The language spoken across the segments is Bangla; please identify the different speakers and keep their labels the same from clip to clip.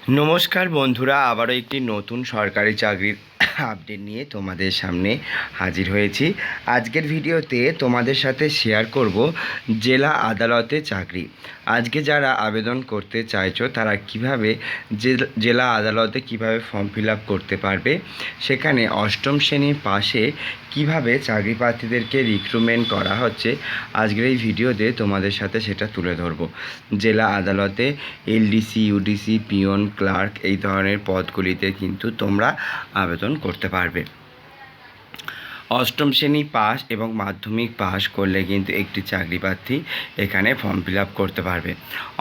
Speaker 1: নমস্কার বন্ধুরা, আবারও একটি নতুন সরকারি চাকরির আপডেট নিয়ে তোমাদের সামনে হাজির হয়েছি। আজকের ভিডিওতে তোমাদের সাথে শেয়ার করব জেলা আদালতে চাকরি। আজকে যারা আবেদন করতে চাইছো তারা কিভাবে জেলা আদালতে কিভাবে ফর্ম ফিল আপ করতে পারবে, সেখানে অষ্টম শ্রেণীর পাশে কিভাবে চাকরি প্রার্থীদেরকে রিক্রুটমেন্ট করা হচ্ছে, আজকের এই ভিডিওতে তোমাদের সাথে সেটা তুলে ধরব। জেলা আদালতে এলডিসি, ইউডিসি, পিয়ন, ক্লার্ক এই ধরনের পদগুলিতে কিন্তু তোমরা আবেদন করতে পারবে। অষ্টম শ্রেণী পাস এবং মাধ্যমিক পাস করলে কিন্তু একটি চাকরি প্রার্থী এখানে ফর্ম ফিল আপ করতে পারবে।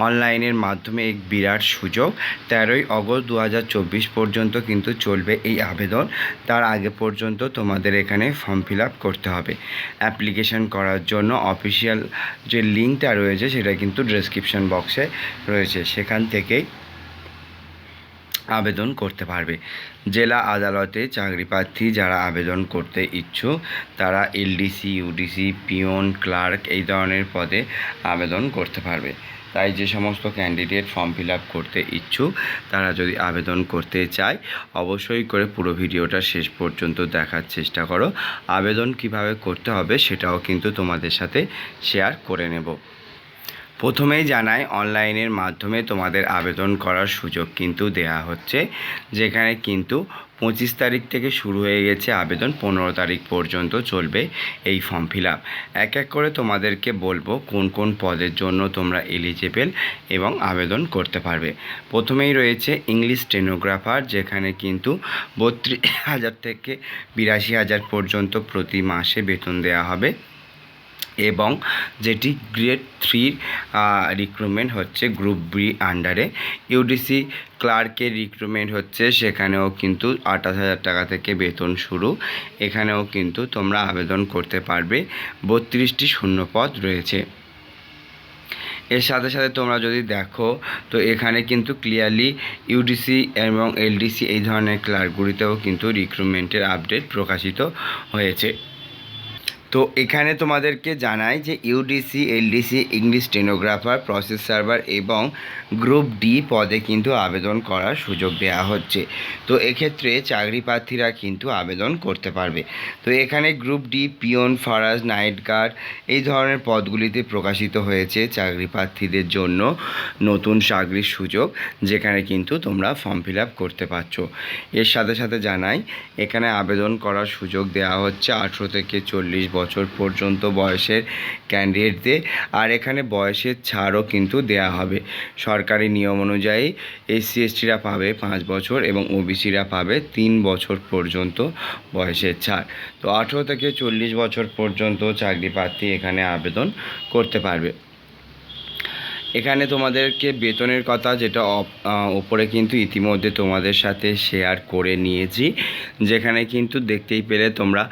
Speaker 1: অনলাইনের মাধ্যমে এক বিরাট সুযোগ। 13ই আগস্ট 2024 পর্যন্ত কিন্তু চলবে এই আবেদন। তার আগে পর্যন্ত তোমাদের এখানে ফর্ম ফিল আপ করতে হবে। অ্যাপ্লিকেশন করার জন্য অফিসিয়াল যে লিঙ্কটা রয়েছে সেটা কিন্তু ডেসক্রিপশন বক্সে রয়েছে, সেখান থেকেই আবেদন করতে পারবে। জেলা আদালতে চাকরি প্রার্থী যারা আবেদন করতে ইচ্ছুক তারা এলডিসি, ইউডিসি, পিয়ন, ক্লার্ক এই ধরনের পদে আবেদন করতে পারবে। তাই যে সমস্ত ক্যান্ডিডেট ফর্ম ফিল আপ করতে ইচ্ছুক তারা যদি আবেদন করতে চায় অবশ্যই করে পুরো ভিডিওটা শেষ পর্যন্ত দেখার চেষ্টা করো। আবেদন কিভাবে করতে হবে সেটাও কিন্তু তোমাদের সাথে শেয়ার করে নেব। প্রথমেই জানাই, অনলাইনের মাধ্যমে তোমাদের আবেদন করার সুযোগ কিন্তু দেয়া হচ্ছে, যেখানে কিন্তু 25 তারিখ থেকে শুরু হয়ে গেছে আবেদন, 15 তারিখ পর্যন্ত চলবে এই ফর্ম ফিল আপ। এক এক করে তোমাদেরকে বলবো কোন কোন পদের জন্য তোমরা এলিজিবল এবং আবেদন করতে পারবে। প্রথমেই রয়েছে ইংলিশ স্টেনোগ্রাফার, যেখানে কিন্তু 32,000 থেকে 82,000 পর্যন্ত প্রতি মাসে বেতন দেওয়া হবে এবং যেটি গ্রেড 3 রিক্রুটমেন্ট হচ্ছে গ্রুপ বি আন্ডারে। ইউডিসি ক্লার্কের রিক্রুটমেন্ট হচ্ছে, সেখানেও কিন্তু 28,000 টাকা থেকে বেতন শুরু। এখানেও কিন্তু তোমরা আবেদন করতে পারবে। 32টি শূন্যপদ রয়েছে। এর সাথে সাথে তোমরা যদি দেখো তো এখানে কিন্তু ক্লিয়ারলি ইউডিসি এবং এলডিসি এই ধরনের ক্লার্কগুলিতেও কিন্তু রিক্রুটমেন্টের আপডেট প্রকাশিত হয়েছে। তো এখানে তোমাদেরকে জানাই যে UDC, LDC, English stenographer, process server এবং গ্রুপ ডি পদে কিন্তু আবেদন করার সুযোগ দেওয়া হচ্ছে। তো এক্ষেত্রে চাকরি প্রার্থীরা কিন্তু আবেদন করতে পারবে। তো এখানে গ্রুপ ডি, পিয়ন, ফারাজ, নাইট গার্ড এই ধরনের পদগুলিতে প্রকাশিত হয়েছে চাকরি প্রার্থীদের জন্য নতুন চাকরির সুযোগ, যেখানে কিন্তু তোমরা ফর্ম ফিল আপ করতে পারছো। এর সাথে সাথে জানাই, এখানে আবেদন করার সুযোগ দেওয়া হচ্ছে 18 থেকে 40 বছর পর্যন্ত বয়সের ক্যান্ডিডেটদের। আর এখানে বয়সের ছাড়ও কিন্তু দেয়া হবে। সরকারি নিয়ম অনুযায়ী এসসি এসটিরা পাবে 5 বছর এবং ওবিসিরা পাবে 3 বছর পর্যন্ত বয়সের ছাড়। তো 18 থেকে 40 বছর পর্যন্ত চাকরি প্রার্থী এখানে আবেদন করতে পারবে। এখানে তোমাদেরকে বেতনের কথা যেটা ওপরে কিন্তু ইতিমধ্যে তোমাদের সাথে শেয়ার করে নিয়েছি, যেখানে কিন্তু দেখতেই পেলে তোমরা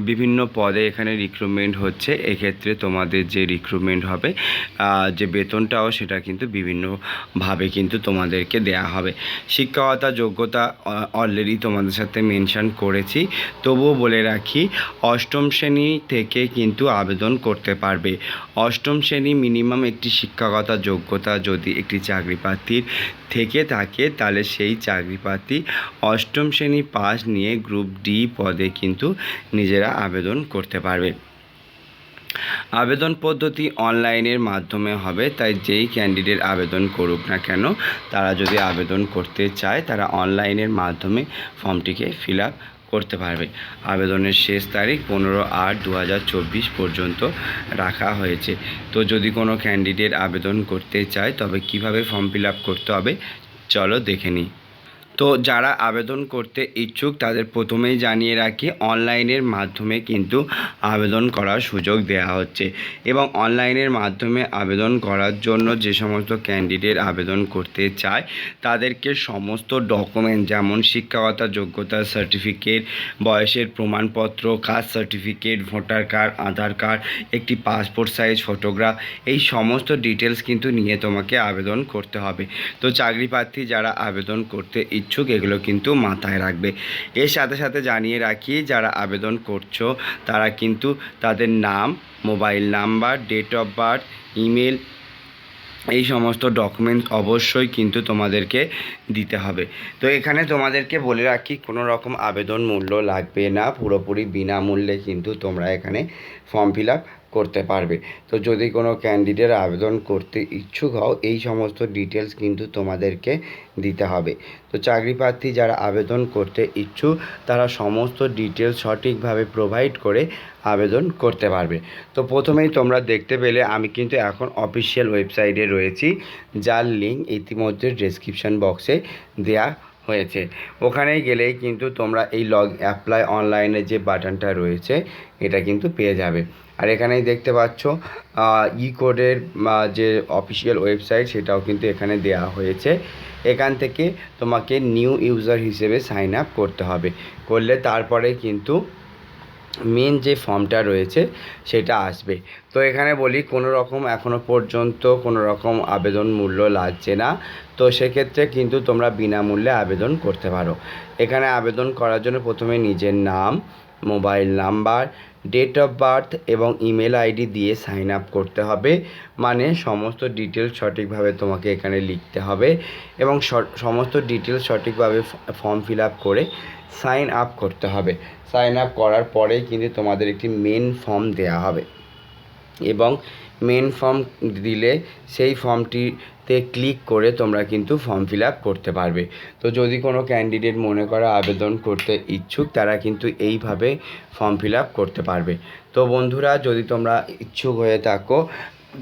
Speaker 1: বিভিন্ন পদে এখানে রিক্রুটমেন্ট হচ্ছে। এক্ষেত্রে তোমাদের যে রিক্রুটমেন্ট হবে যে বেতনটাও সেটা কিন্তু বিভিন্নভাবে কিন্তু তোমাদেরকে দেয়া হবে। শিক্ষকতা যোগ্যতা অলরেডি তোমাদের সাথে মেনশন করেছি, তবুও বলে রাখি অষ্টম শ্রেণী থেকে কিন্তু আবেদন করতে পারবে। অষ্টম শ্রেণী মিনিমাম একটি শিক্ষকতা যোগ্যতা যদি একটি চাকরি প্রার্থীর থেকে থাকে তাহলে সেই চাকরি প্রার্থী অষ্টম শ্রেণী পাস নিয়ে গ্রুপ ডি পদে কিন্তু নিজেরা আবেদন করতে পারবে। আবেদন পদ্ধতি অনলাইনের মাধ্যমে হবে, তাই যেই ক্যান্ডিডেট আবেদন করুক না কেন তারা যদি আবেদন করতে চায় তারা অনলাইনের মাধ্যমে ফর্মটিকে ফিল আপ করতে পারবে। আবেদনের শেষ তারিখ 15/8/2024 পর্যন্ত রাখা হয়েছে। তো যদি কোনো ক্যান্ডিডেট আবেদন করতে চায় তবে কিভাবে ফর্ম ফিল আপ করতে হবে চলো দেখে নিই। তো যারা আবেদন করতে ইচ্ছুক তাদের প্রথমেই জানিয়ে রাখি, অনলাইনের মাধ্যমে কিন্তু আবেদন করার সুযোগ দেওয়া হচ্ছে এবং অনলাইনের মাধ্যমে আবেদন করার জন্য যে সমস্ত ক্যান্ডিডেট আবেদন করতে চায় তাদেরকে সমস্ত ডকুমেন্ট যেমন শিক্ষাগত যোগ্যতা সার্টিফিকেট, বয়সের প্রমাণপত্র, কাস্ট সার্টিফিকেট, ভোটার কার্ড, আধার কার্ড, একটি পাসপোর্ট সাইজ ফটোগ্রাফ এই সমস্ত ডিটেলস কিন্তু নিয়ে তোমাকে আবেদন করতে হবে। তো চাকরি প্রার্থী যারা আবেদন করতে ইচ্ছুক এগুলো কিন্তু মাথায় রাখবে। এর সাথে সাথে জানিয়ে রাখি, যারা আবেদন করছো তারা কিন্তু তাদের নাম, mobile number, date of birth, email এই সমস্ত ডকুমেন্টস অবশ্যই কিন্তু তোমাদেরকে দিতে হবে। তো এখানে তোমাদেরকে বলে রাখি, কোনো রকম আবেদন মূল্য লাগবে না, পুরোপুরি বিনামূল্যে কিন্তু তোমরা এখানে ফর্ম ফিল আপ করতে পারবে। তো যদি কোনো ক্যান্ডিডেট আবেদন করতে ইচ্ছুক হও, এই সমস্ত ডিটেলস কিন্তু তোমাদেরকে দিতে হবে। তো চাকরি প্রার্থী যারা আবেদন করতে ইচ্ছুক তারা সমস্ত ডিটেলস সঠিকভাবে প্রোভাইড করে আবেদন করতে পারবে। তো প্রথমেই তোমরা দেখতে পেলে আমি কিন্তু এখন অফিসিয়াল ওয়েবসাইটে রয়েছি, যার লিঙ্ক ইতিমধ্যে ডেসক্রিপশন বক্সে দেয়া হয়েছে। ওখানে গেলেই কিন্তু তোমরা এই অ্যাপ্লাই অনলাইনে যে বাটনটা রয়েছে এটা কিন্তু পেয়ে যাবে। আর এখানেই দেখতে পাচ্ছ ই কোডের যে অফিসিয়াল ওয়েবসাইট সেটাও কিন্তু এখানে দেওয়া হয়েছে। এখান থেকে তোমাকে নিউ ইউজার হিসেবে সাইন আপ করতে হবে, করলে তারপরে কিন্তু মেন যে ফর্মটা রয়েছে সেটা আসবে। তো এখানে বলি কোনো রকম এখনও পর্যন্ত কোনো রকম আবেদন মূল্য লাগছে না। তো সেক্ষেত্রে কিন্তু তোমরা বিনামূল্যে আবেদন করতে পারো। এখানে আবেদন করার জন্য প্রথমে নিজের নাম, mobile number, date of birth এবং ইমেল আইডি দিয়ে সাইন আপ করতে হবে। মানে সমস্ত ডিটেলস সঠিকভাবে তোমাকে এখানে লিখতে হবে এবং সমস্ত ডিটেলস সঠিকভাবে ফর্ম ফিল আপ করে সাইন আপ করতে হবে। সাইন আপ করার পরেই কিন্তু তোমাদের একটি মেন ফর্ম দেওয়া হবে এবং মেন ফর্ম দিলে সেই ফর্মটিতে ক্লিক করে তোমরা কিন্তু ফর্ম ফিল আপ করতে পারবে। তো যদি কোনো ক্যান্ডিডেট মনে করো আবেদন করতে ইচ্ছুক, তারা কিন্তু এইভাবে ফর্ম ফিল আপ করতে পারবে। তো বন্ধুরা, যদি তোমরা ইচ্ছুক হয়ে থাকো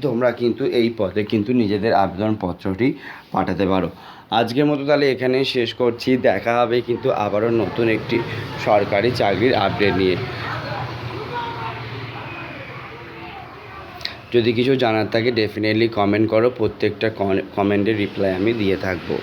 Speaker 1: তোমরা কিন্তু এই পদে কিন্তু নিজেদের আবেদনপত্রটি পাঠাতে পারো। আজকের মতো তাহলে এখানেই শেষ করছি। দেখা হবে কিন্তু আবারও নতুন একটি সরকারি চাকরির আপডেট নিয়ে। যদি কিছু জানার থাকে ডেফিনেটলি কমেন্ট করো, প্রত্যেকটা কমেন্টের রিপ্লাই আমি দিয়ে থাকবো।